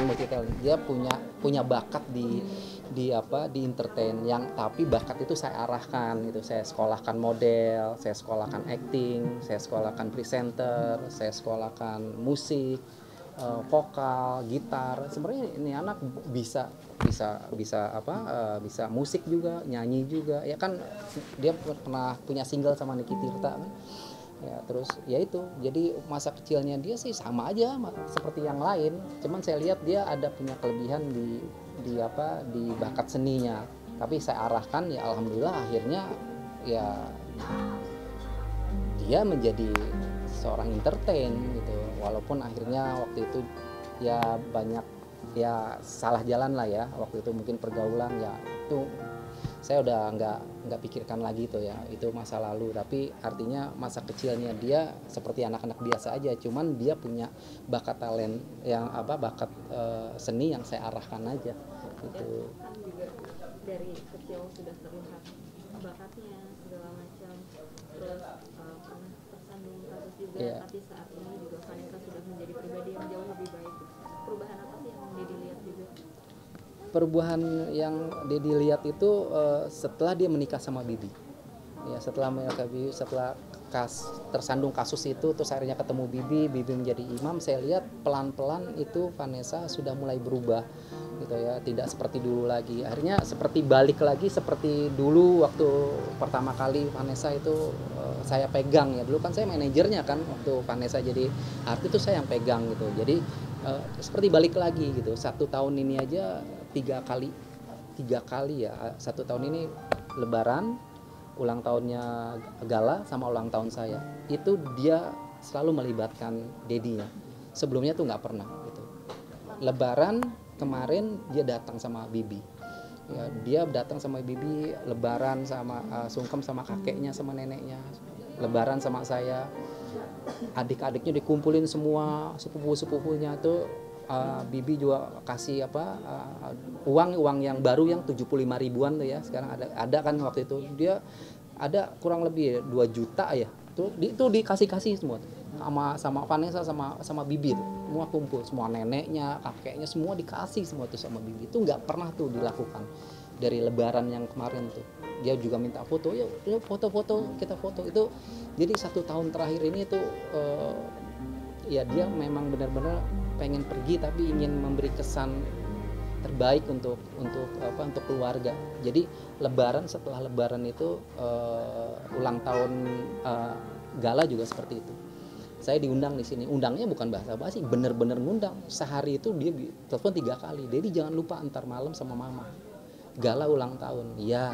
multi talent. Dia punya bakat di entertain yang tapi bakat itu saya arahkan gitu. Saya sekolahkan model, saya sekolahkan acting, saya sekolahkan presenter, saya sekolahkan musik, vokal, gitar. Sebenarnya ini anak bisa bisa musik juga, nyanyi juga. Ya kan dia pernah punya single sama Niki Tirta kan. Ya terus ya itu, jadi masa kecilnya dia sih sama aja seperti yang lain, cuman saya lihat dia ada punya kelebihan di bakat seninya, tapi saya arahkan ya alhamdulillah akhirnya ya dia menjadi seorang entertain gitu, walaupun akhirnya waktu itu ya banyak ya salah jalan lah ya waktu itu, mungkin pergaulan ya itu saya udah nggak pikirkan lagi tuh ya, itu masa lalu. Tapi artinya masa kecilnya dia seperti anak-anak biasa aja, cuman dia punya bakat talent yang bakat seni yang saya arahkan aja gitu. Kan juga dari kecil sudah terlihat bakatnya segala macam, terus pernah tersandung kasus juga, Yeah. tapi saat ini juga Vanessa sudah menjadi pribadi yang jauh lebih baik. Perubahan apa sih yang Dedi lihat juga? Perubahan yang Dedi lihat itu setelah dia menikah sama Bibi. Ya, setelah menikah Bibi, setelah tersandung kasus itu, terus akhirnya ketemu Bibi menjadi imam, saya lihat pelan-pelan itu Vanessa sudah mulai berubah gitu ya, tidak seperti dulu lagi. Akhirnya seperti balik lagi seperti dulu waktu pertama kali Vanessa itu saya pegang ya. Dulu kan saya manajernya kan, waktu Vanessa jadi artis itu saya yang pegang gitu. Jadi seperti balik lagi gitu. 1 tahun ini aja 3 kali ya, 1 tahun ini Lebaran, ulang tahunnya Gala sama ulang tahun saya, itu dia selalu melibatkan Dedinya. Sebelumnya tuh nggak pernah gitu. Lebaran kemarin dia datang sama Bibi ya, dia datang sama Bibi, Lebaran sama sungkem sama kakeknya sama neneknya, Lebaran sama saya, adik-adiknya dikumpulin semua, sepupu-sepupunya tuh. Bibi juga kasih uang yang baru yang 75 ribuan tuh ya, sekarang ada kan, waktu itu dia ada kurang lebih 2 juta ya, itu dikasih semua tuh. sama Vanessa sama Bibi tuh, semua kumpul, semua neneknya, kakeknya semua dikasih semua tuh sama Bibi. Itu nggak pernah tuh dilakukan dari Lebaran yang kemarin tuh. Dia juga minta foto, yuk foto-foto, kita foto itu. Jadi 1 tahun terakhir ini tuh ya dia memang benar-benar pengen pergi tapi ingin memberi kesan terbaik untuk keluarga. Jadi setelah Lebaran itu ulang tahun Gala juga seperti itu. Saya diundang di sini, undangnya bukan basa-basi, bener-bener ngundang. Sehari itu dia telepon 3 kali, Dedi jangan lupa antar malam sama mama, Gala ulang tahun. Iya.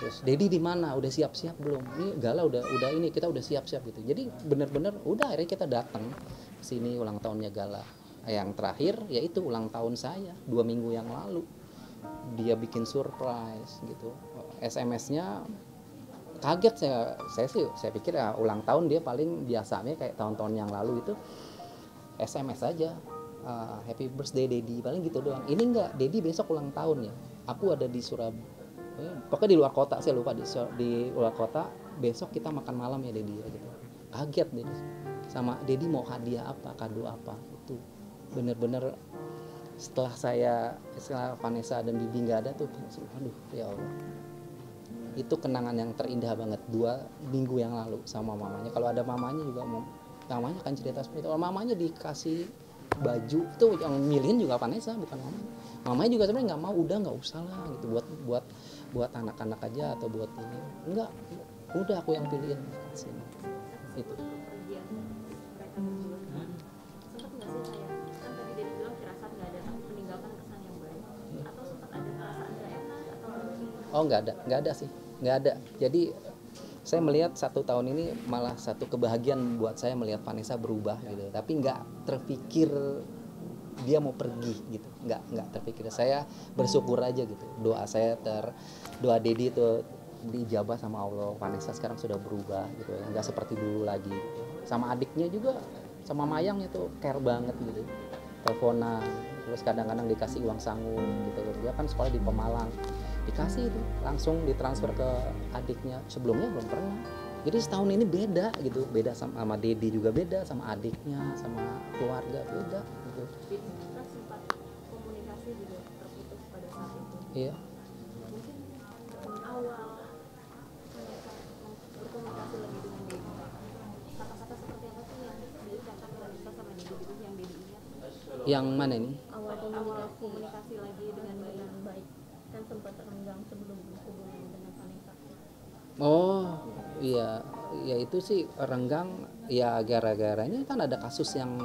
Terus Dedi di mana? Udah siap-siap belum? Ini Gala udah ini, kita udah siap-siap gitu. Jadi bener-bener udah akhirnya kita datang sini ulang tahunnya Gala. Yang terakhir yaitu ulang tahun saya 2 minggu yang lalu. Dia bikin surprise gitu. SMS-nya kaget saya pikir ya ulang tahun dia paling biasanya kayak tahun-tahun yang lalu itu SMS aja, happy birthday Dedi, paling gitu doang. Ini enggak, Dedi besok ulang tahun ya, aku ada di Surabaya, pokoknya di luar kota, saya lupa di luar kota, besok kita makan malam ya Dedi ya gitu. Kaget Dedi sama Dedi mau hadiah apa, kado apa. Itu bener-bener setelah Vanessa dan Bibi nggak ada tuh, aduh ya Allah, itu kenangan yang terindah banget 2 minggu yang lalu sama mamanya. Kalau ada mamanya juga, mamanya akan cerita seperti itu. Kalau mamanya dikasih baju itu yang milihin juga Vanessa, bukan mamanya. Mamanya juga sebenarnya nggak mau, udah nggak usah lah gitu, buat anak-anak aja atau buat ini. Enggak, udah aku yang pilihin sini. Itu. Sempat nggak sih kayak, kan tadi Dedi bilang firasat nggak ada, tapi meninggalkan kesan yang baik, atau sempat ada perasaan nggak enak atau mungkin? Oh nggak ada sih, nggak ada. Jadi saya melihat 1 tahun ini malah satu kebahagiaan buat saya melihat Vanessa berubah gitu. Tapi nggak terpikir dia mau pergi gitu, nggak terpikir. Saya bersyukur aja gitu. Doa Dedi itu diijabah sama Allah. Vanessa sekarang sudah berubah gitu ya, nggak seperti dulu lagi. Gitu. Sama adiknya juga, sama Mayang itu care banget gitu. Teleponan, terus kadang-kadang dikasih uang sangu gitu. Dia kan sekolah di Pemalang, dikasih itu langsung ditransfer ke adiknya, sebelumnya belum pernah. Jadi setahun ini beda gitu, beda sama Dedi juga beda, sama adiknya, sama keluarga beda gitu. Kan sempat Iya. Mungkin awal mereka berkomunikasi lagi dengan Dedi, kata-kata seperti apa sih yang diucapkan Vanessa sama Dedi gitu yang Dedi ingat? Yang mana ini? Awal komunikasi lagi dengan baik, kan sempat renggang sebelum hubungan dengan Vanessa. Oh iya, ya itu sih renggang ya gara-garanya kan ada kasus yang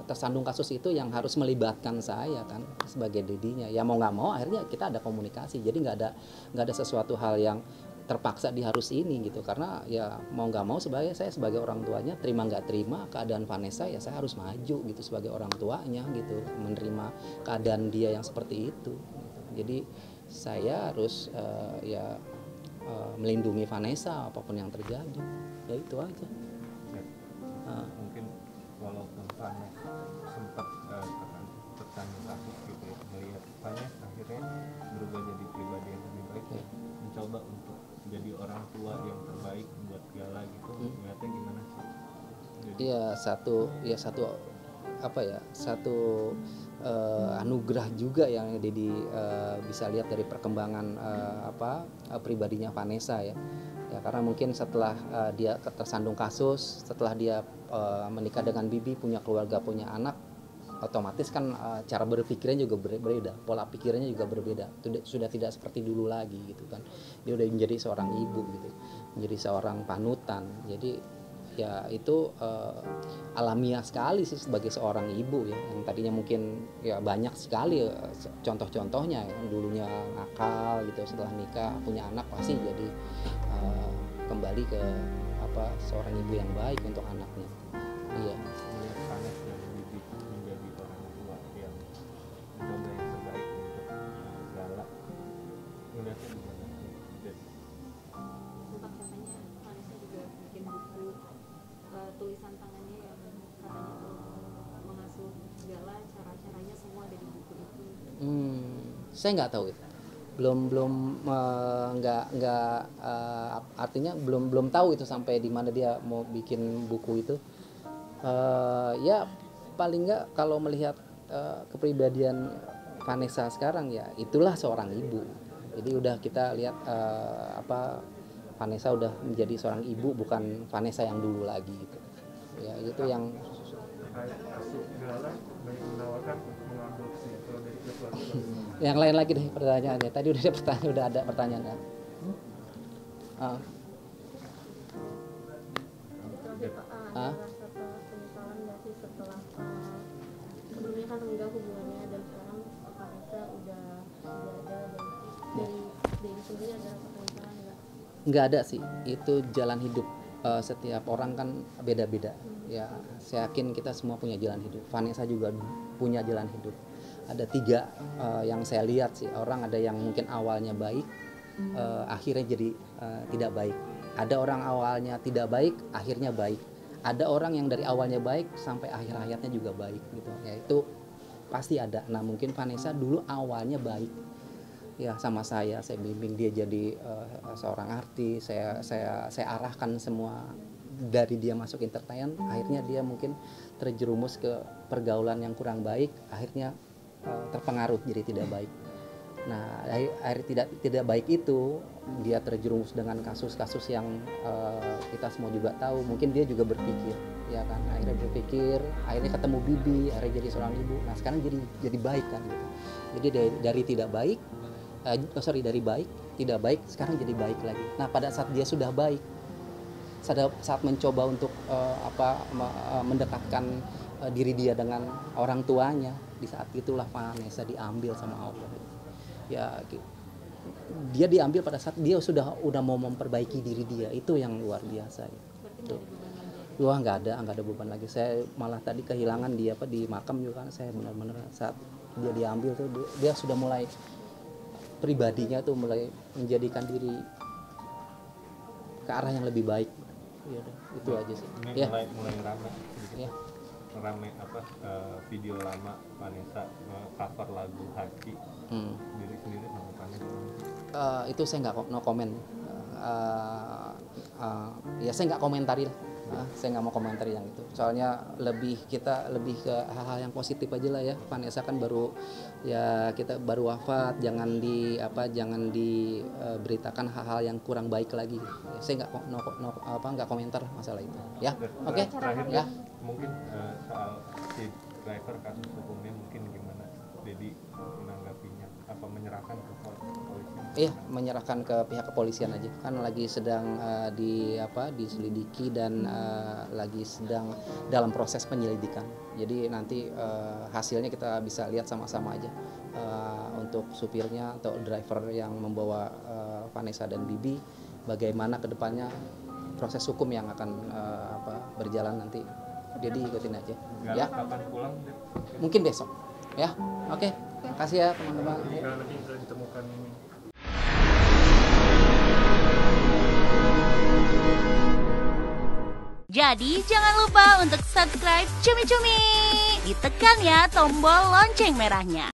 tersandung kasus itu yang harus melibatkan saya kan sebagai dedinya. Ya mau nggak mau akhirnya kita ada komunikasi. Jadi nggak ada sesuatu hal yang terpaksa diharus ini gitu, karena ya mau nggak mau saya sebagai orang tuanya, terima nggak terima keadaan Vanessa ya saya harus maju gitu sebagai orang tuanya gitu, menerima keadaan dia yang seperti itu gitu. Jadi saya harus melindungi Vanessa apapun yang terjadi, ya itu aja. Mungkin walaupun Vanessa sempat terkandung kasus gitu ya, melihat Vanessa akhirnya berubah jadi pribadi yang lebih baik, mencoba untuk jadi orang tua yang terbaik buat Gala gitu, melihatnya gimana sih? Satu anugerah juga yang Dedi bisa lihat dari perkembangan pribadinya Vanessa ya karena mungkin setelah dia tersandung kasus, setelah dia menikah dengan Bibi, punya keluarga, punya anak, otomatis kan cara berpikirnya juga berbeda, pola pikirnya juga berbeda, sudah tidak seperti dulu lagi gitu kan. Dia udah menjadi seorang ibu gitu, menjadi seorang panutan. Jadi ya itu alamiah sekali sih sebagai seorang ibu ya, yang tadinya mungkin ya banyak sekali contoh-contohnya yang dulunya nakal gitu, setelah nikah punya anak pasti jadi kembali ke seorang ibu yang baik untuk anaknya. Iya. Melihat Vanessa dari Bibi menjadi orang tua yang mencoba yang terbaik untuk Gala, melihatnya gimana sih? Sempat katanya Vanessa juga bikin buku tulisan tangannya yang katanya mengasuh Gala, cara-caranya semua ada di buku itu. Saya nggak tahu itu, artinya belum tahu itu sampai di mana dia mau bikin buku itu. Ya paling nggak kalau melihat kepribadian Vanessa sekarang ya itulah seorang ibu. Jadi udah kita lihat Vanessa udah menjadi seorang ibu, bukan Vanessa yang dulu lagi gitu. Ya itu yang yang lain lagi deh pertanyaannya. Tadi udah ada pertanyaan. Rasa penyesalan nggak sih setelah sebelumnya kan enggak hubungannya, dan sekarang Vanessa udah ada, dan dari sendiri ada rasa penyesalan nggak? Nggak ada sih, itu jalan hidup. Setiap orang kan beda-beda ya, saya yakin kita semua punya jalan hidup. Vanessa juga punya jalan hidup. Ada 3 yang saya lihat sih, orang ada yang mungkin awalnya baik, akhirnya jadi tidak baik. Ada orang awalnya tidak baik, akhirnya baik. Ada orang yang dari awalnya baik sampai akhir hayatnya juga baik gitu ya, itu pasti ada. Nah mungkin Vanessa dulu awalnya baik ya sama saya bimbing dia jadi seorang artis, saya arahkan semua dari dia masuk entertain, akhirnya dia mungkin terjerumus ke pergaulan yang kurang baik, akhirnya terpengaruh jadi tidak baik. Nah akhirnya tidak baik itu dia terjerumus dengan kasus-kasus yang kita semua juga tahu. Mungkin dia juga berpikir ya kan, akhirnya ketemu Bibi, akhirnya jadi seorang ibu. Nah sekarang jadi baik kan gitu. Jadi dari tidak baik dari baik tidak baik sekarang jadi baik lagi. Nah pada saat dia sudah baik, saat mencoba untuk mendekatkan diri dia dengan orang tuanya, di saat itulah Vanessa diambil sama Allah ya. Dia diambil pada saat dia udah mau memperbaiki diri dia, itu yang luar biasa ya. Wah nggak ada beban lagi. Saya malah tadi kehilangan dia di makam juga kan, saya benar-benar saat dia diambil tuh dia sudah mulai pribadinya tuh mulai menjadikan diri ke arah yang lebih baik. Ya, itu aja sih. Ini Ya. mulai rame gitu. Ya. Rame video lama Vanessa cover lagu Hati. Diri sendiri melakukannya gimana? Itu saya nggak no comment. Ya saya nggak komentarin Saya nggak mau komentar yang itu. Soalnya kita lebih ke hal-hal yang positif aja lah ya. Vanessa kan kita baru wafat, jangan diberitakan hal-hal yang kurang baik lagi. Saya nggak komentar masalah itu. Ya, oke. Terakhir Ya. mungkin soal si driver kasus hukumnya mungkin gimana Dedi menanggapinya? Apa menyerahkan ke polisi? Iya, menyerahkan ke pihak kepolisian aja. Kan lagi sedang diselidiki dan lagi sedang dalam proses penyelidikan. Jadi nanti hasilnya kita bisa lihat sama-sama aja. Untuk supirnya atau driver yang membawa Vanessa dan Bibi, bagaimana kedepannya proses hukum yang akan berjalan nanti. Jadi ikutin aja. Ya. Kapan pulang? Mungkin besok. Ya, oke. Makasih ya teman-teman. Jika nanti sudah ditemukan ini. Jadi jangan lupa untuk subscribe Cumi Cumi. Ditekan ya tombol lonceng merahnya.